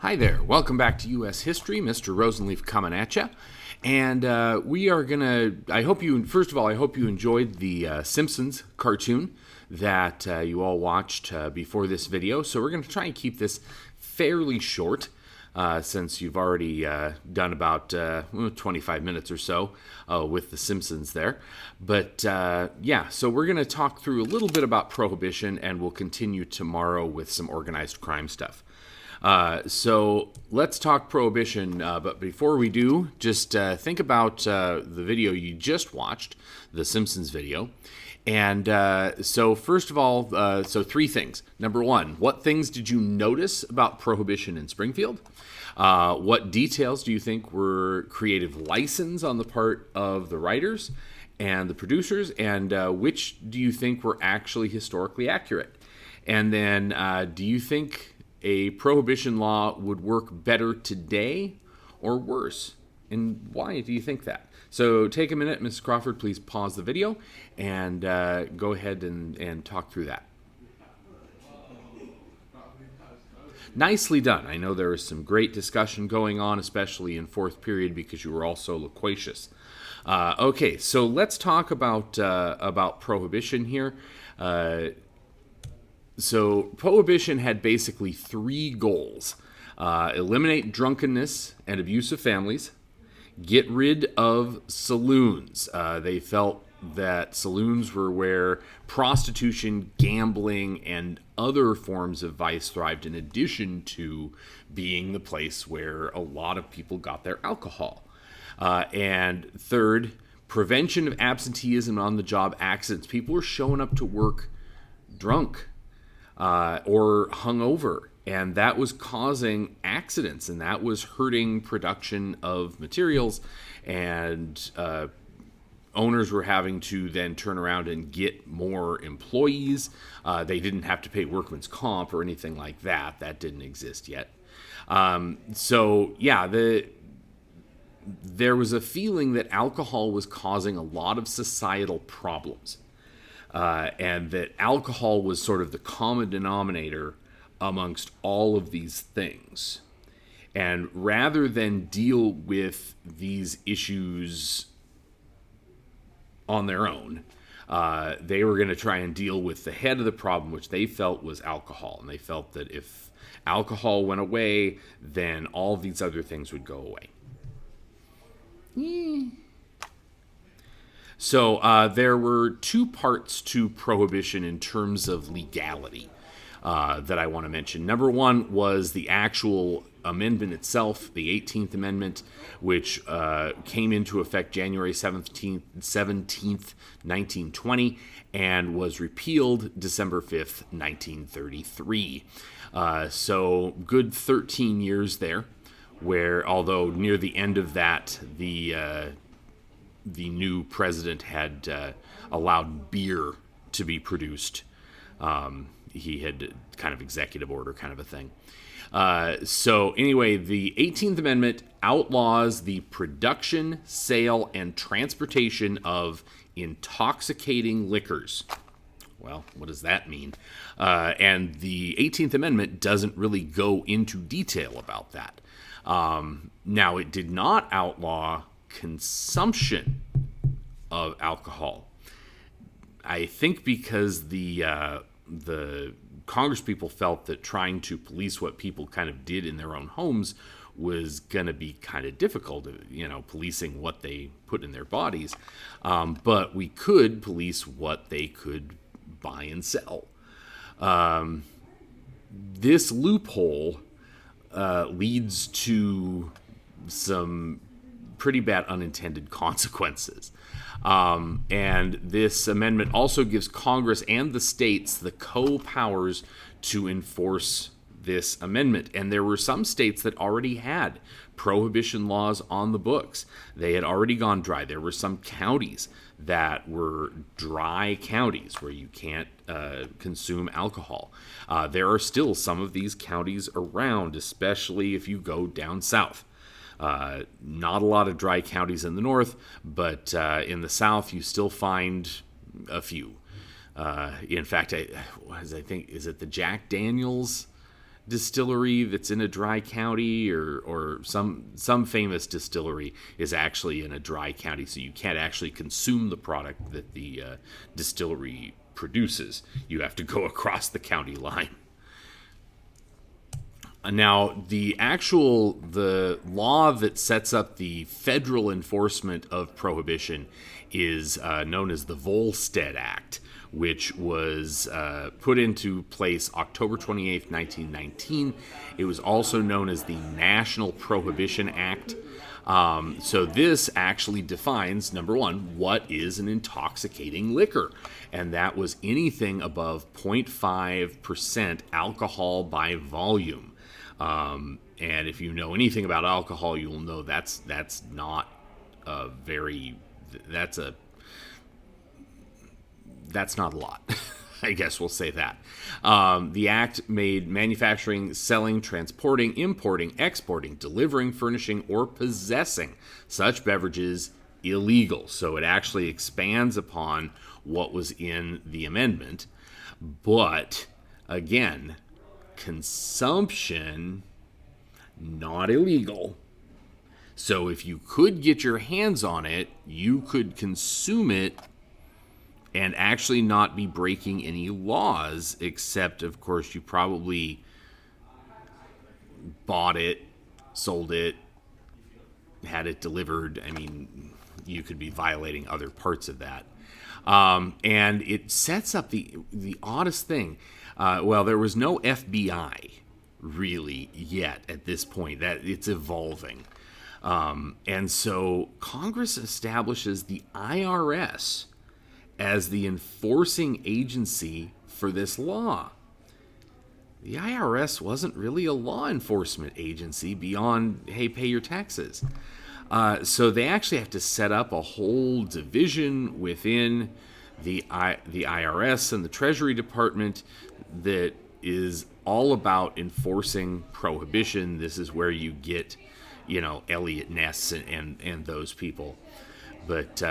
Hi there. Welcome back to U.S. History. Mr. Rosenleaf coming at you. And we are going to, first of all, I hope you enjoyed the Simpsons cartoon that you all watched before this video. So we're going to try and keep this fairly short since you've already done about 25 minutes or so with the Simpsons there. But yeah, so we're going to talk through a little bit about Prohibition, and we'll continue tomorrow with some organized crime stuff. So let's talk Prohibition, but before we do, just think about the video you just watched, the Simpsons video. And so first of all, so three things. Number one, what things did you notice about Prohibition in Springfield? What details do you think were creative license on the part of the writers and the producers? And which do you think were actually historically accurate? And then do you think a prohibition law would work better today or worse? And why do you think that? So take a minute, Mrs. Crawford, please pause the video and go ahead and talk through that. Nicely done. I know there was some great discussion going on, especially in fourth period, because you were all so loquacious. Okay, so let's talk about Prohibition here. So Prohibition had basically three goals: eliminate drunkenness and abuse of families, get rid of saloons. They felt that saloons were where prostitution, gambling, and other forms of vice thrived, in addition to being the place where a lot of people got their alcohol. And third, prevention of absenteeism on the job accidents. People were showing up to work drunk or hungover, and that was causing accidents, and that was hurting production of materials, and owners were having to then turn around and get more employees. They didn't have to pay workman's comp or anything like that. That didn't exist yet. So yeah, there was a feeling that alcohol was causing a lot of societal problems. And that alcohol was sort of the common denominator amongst all of these things. And rather than deal with these issues on their own, they were going to try and deal with the head of the problem, which they felt was alcohol. And they felt that if alcohol went away, then all these other things would go away. So there were two parts to Prohibition in terms of legality that I want to mention. Number one was the actual amendment itself, the 18th Amendment, which came into effect January 17th, 1920, and was repealed December 5th, 1933. So good 13 years there, where although near the end of that, the new president had allowed beer to be produced. He had kind of executive order kind of a thing. So anyway, the 18th Amendment outlaws the production, sale, and transportation of intoxicating liquors. Well, what does that mean? And the 18th Amendment doesn't really go into detail about that. Now, it did not outlaw consumption of alcohol. I think because the Congresspeople felt that trying to police what people kind of did in their own homes was going to be kind of difficult, policing what they put in their bodies. But we could police what they could buy and sell. This loophole leads to some pretty bad unintended consequences. And this amendment also gives Congress and the states the co-powers to enforce this amendment. And there were some states that already had prohibition laws on the books. They had already gone dry. There were some counties that were dry counties where you can't consume alcohol. There are still some of these counties around, especially if you go down south. Not a lot of dry counties in the north, but in the south you still find a few. In fact, I think, is it the Jack Daniels distillery that's in a dry county, or some famous distillery is actually in a dry county, so you can't actually consume the product that the distillery produces. You have to go across the county line. Now, the law that sets up the federal enforcement of prohibition is known as the Volstead Act, which was put into place October 28th, 1919. It was also known as the National Prohibition Act. So this actually defines, number one, what is an intoxicating liquor. And that was anything above 0.5% alcohol by volume. And if you know anything about alcohol, you'll know that's not a very, that's not a lot. I guess we'll say that. The act made manufacturing, selling, transporting, importing, exporting, delivering, furnishing, or possessing such beverages illegal. So it actually expands upon what was in the amendment. But, again, consumption, not illegal. So if you could get your hands on it, you could consume it and actually not be breaking any laws, except, of course, you probably bought it, sold it, had it delivered. I mean, you could be violating other parts of that. And it sets up the oddest thing. There was no FBI really yet at this point. That it's evolving. And so Congress establishes the IRS as the enforcing agency for this law. The IRS wasn't really a law enforcement agency beyond, hey, pay your taxes. So they actually have to set up a whole division within the IRS and the Treasury Department that is all about enforcing prohibition. This is where you get, Elliot Ness and those people. But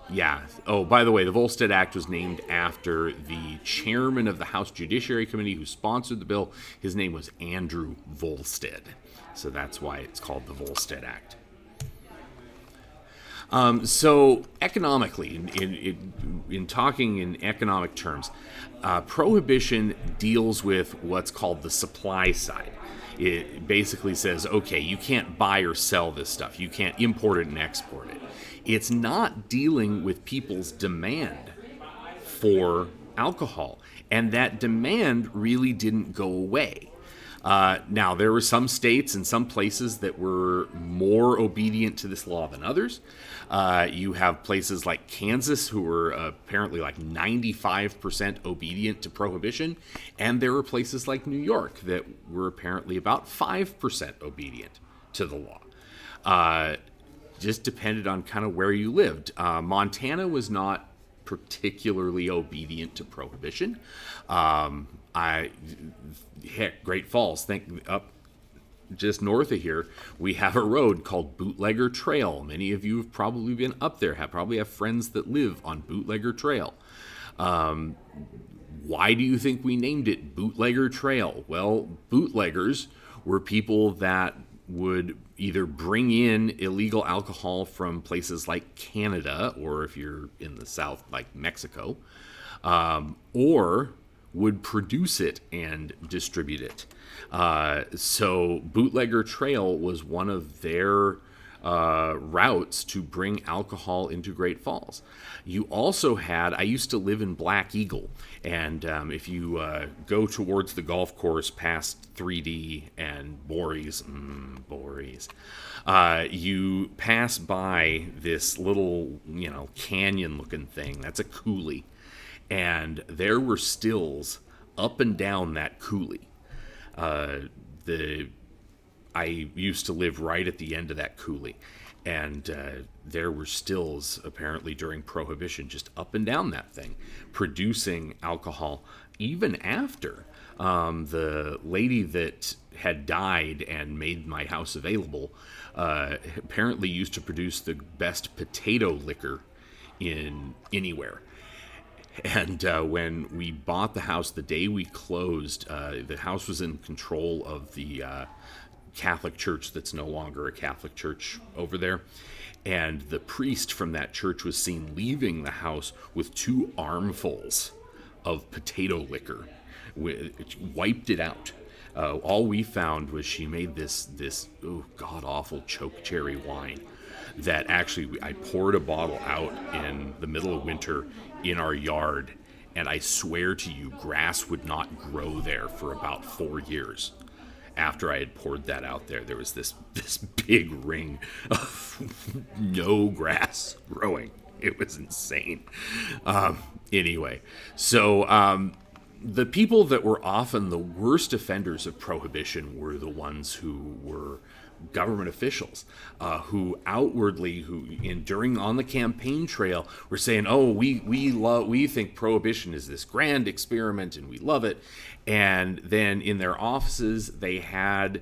yeah. Oh, by the way, the Volstead Act was named after the chairman of the House Judiciary Committee who sponsored the bill. His name was Andrew Volstead. So that's why it's called the Volstead Act. So economically, in talking in economic terms, prohibition deals with what's called the supply side. It basically says, okay, you can't buy or sell this stuff. You can't import it and export it. It's not dealing with people's demand for alcohol. And that demand really didn't go away. Now, there were some states and some places that were more obedient to this law than others. You have places like Kansas who were apparently like 95% obedient to prohibition. And there were places like New York that were apparently about 5% obedient to the law. Just depended on kind of where you lived. Montana was not particularly obedient to prohibition. Great Falls, up just north of here, we have a road called Bootlegger Trail. Many of you have probably been up there, probably have friends that live on Bootlegger Trail. Why do you think we named it Bootlegger Trail? Well, bootleggers were people that would either bring in illegal alcohol from places like Canada, or if you're in the South, like Mexico, or would produce it and distribute it. So Bootlegger Trail was one of their routes to bring alcohol into Great Falls. You also had, I used to live in Black Eagle, and if you go towards the golf course past 3D and Borey's, you pass by this little, canyon-looking thing. That's a coulee. And there were stills up and down that coulee. I used to live right at the end of that coulee, and there were stills apparently during Prohibition just up and down that thing, producing alcohol even after the lady that had died and made my house available apparently used to produce the best potato liquor in anywhere. And when we bought the house, the day we closed, the house was in control of the Catholic church that's no longer a Catholic church over there. And the priest from that church was seen leaving the house with 2 armfuls of potato liquor, wiped it out. All we found was she made this god awful choke cherry wine that actually I poured a bottle out in the middle of winter in our yard, and I swear to you, grass would not grow there for about 4 years. After I had poured that out there was this big ring of no grass growing. It was insane. Anyway, so the people that were often the worst offenders of prohibition were the ones who were government officials, who outwardly, during on the campaign trail, were saying, "Oh, we think prohibition is this grand experiment and we love it," and then in their offices they had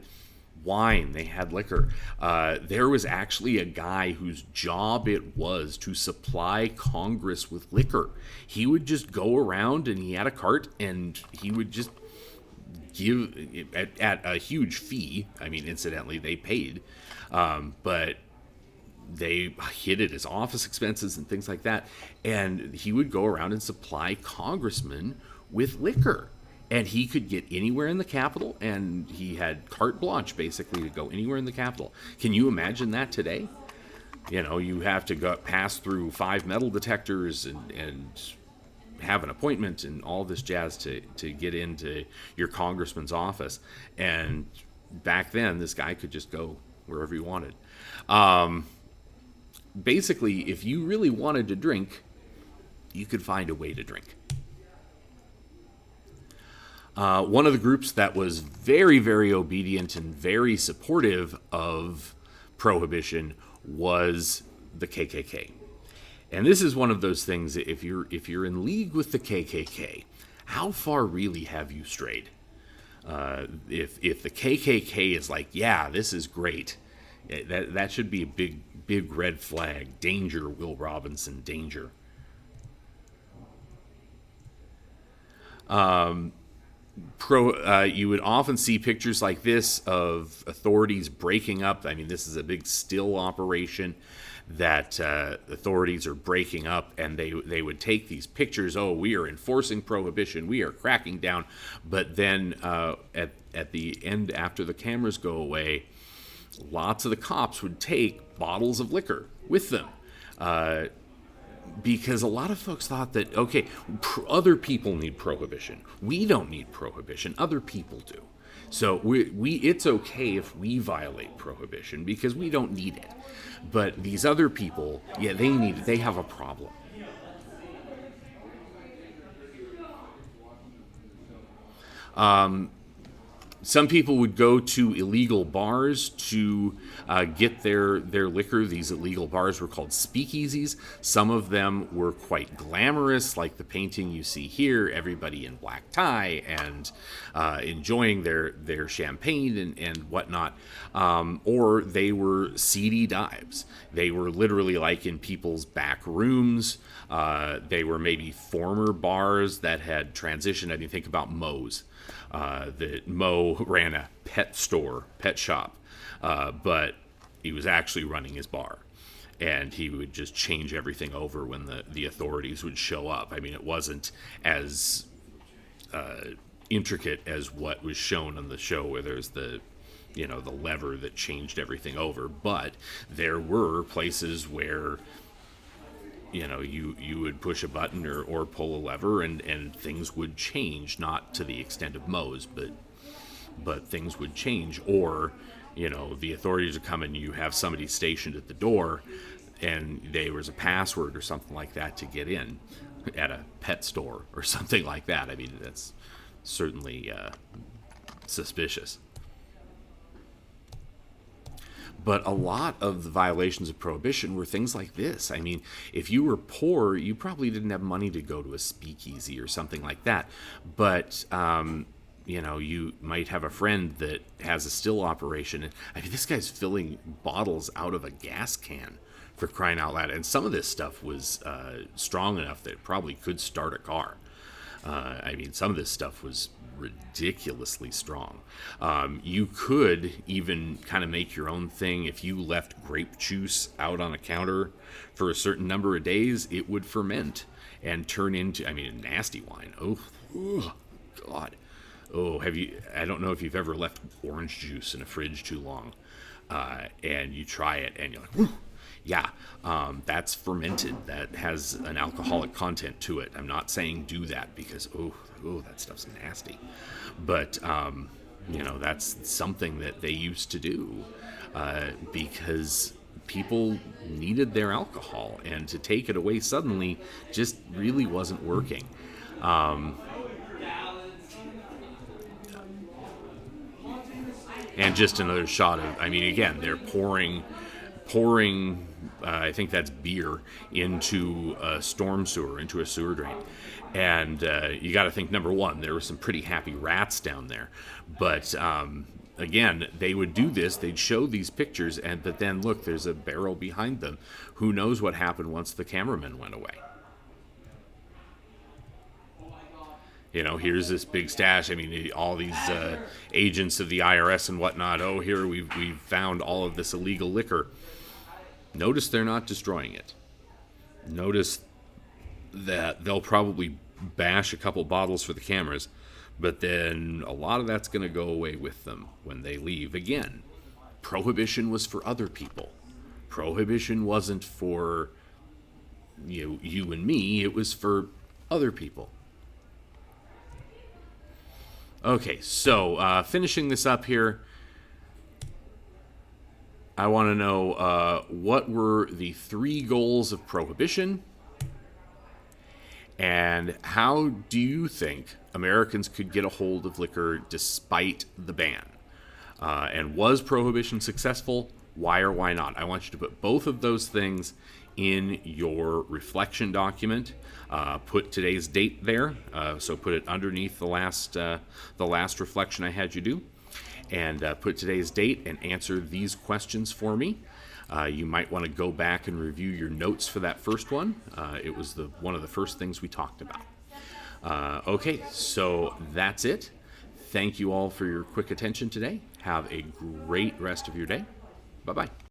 wine, they had liquor. There was actually a guy whose job it was to supply Congress with liquor. He would just go around and he had a cart and he would just give at a huge fee. I mean, incidentally, they paid, but they hid it as office expenses and things like that. And he would go around and supply congressmen with liquor. And he could get anywhere in the Capitol, and he had carte blanche, basically, to go anywhere in the Capitol. Can you imagine that today? You know, you have to pass through 5 metal detectors and have an appointment and all this jazz to get into your congressman's office. And back then, this guy could just go wherever he wanted. Basically, if you really wanted to drink, you could find a way to drink. One of the groups that was very, very obedient and very supportive of prohibition was the KKK. And this is one of those things, if you're in league with the KKK, how far really have you strayed? If the KKK is like, yeah, this is great, that should be a big red flag. Danger, Will Robinson, danger. You would often see pictures like this of authorities breaking up. I mean, this is a big still operation that authorities are breaking up, and they would take these pictures. Oh, we are enforcing prohibition. We are cracking down. But then at the end, after the cameras go away, lots of the cops would take bottles of liquor with them. Because a lot of folks thought that, okay, other people need prohibition. We don't need prohibition. Other people do. So it's okay if we violate prohibition because we don't need it. But these other people, yeah, they need it. They have a problem. Some people would go to illegal bars to get their liquor. These illegal bars were called speakeasies. Some of them were quite glamorous, like the painting you see here, everybody in black tie and enjoying their champagne and whatnot. Or they were seedy dives. They were literally like in people's back rooms. They were maybe former bars that had transitioned. I mean, think about Moe's. That Moe ran a pet shop, but he was actually running his bar. And he would just change everything over when the authorities would show up. I mean, it wasn't as intricate as what was shown on the show where there's the lever that changed everything over. But there were places where you would push a button or pull a lever and things would change, not to the extent of Moe's, but things would change. Or, the authorities would come and you have somebody stationed at the door and there was a password or something like that to get in at a pet store or something like that. I mean, that's certainly suspicious. But a lot of the violations of prohibition were things like this. I mean, if you were poor, you probably didn't have money to go to a speakeasy or something like that. But, you might have a friend that has a still operation. And, I mean, this guy's filling bottles out of a gas can for crying out loud. And some of this stuff was strong enough that it probably could start a car. I mean, some of this stuff was ridiculously strong. You could even kind of make your own thing. If you left grape juice out on a counter for a certain number of days, it would ferment and turn into, I mean, a nasty wine. Oh, God. Oh, I don't know if you've ever left orange juice in a fridge too long, and you try it and you're like, whoo. Yeah, that's fermented. That has an alcoholic content to it. I'm not saying do that because, oh, that stuff's nasty. But, that's something that they used to do because people needed their alcohol. And to take it away suddenly just really wasn't working. And just another shot of, I mean, again, they're pouring I think that's beer into a storm sewer, into a sewer drain. And you got to think, number one, there were some pretty happy rats down there. But again, they would do this. They'd show these pictures, but then, look, there's a barrel behind them. Who knows what happened once the cameraman went away? Here's this big stash. I mean, all these agents of the IRS and whatnot. Oh, here we've found all of this illegal liquor. Notice they're not destroying it. Notice that they'll probably bash a couple bottles for the cameras, but then a lot of that's going to go away with them when they leave. Again, Prohibition was for other people. Prohibition wasn't for you and me. It was for other people. Okay, so finishing this up here, I want to know what were the 3 goals of Prohibition, and how do you think Americans could get a hold of liquor despite the ban? And was Prohibition successful? Why or why not? I want you to put both of those things in your reflection document. Put today's date there, so put it underneath the last reflection I had you do. And put today's date and answer these questions for me. You might want to go back and review your notes for that first one. It was one of the first things we talked about. Okay, so that's it. Thank you all for your quick attention today. Have a great rest of your day. Bye-bye.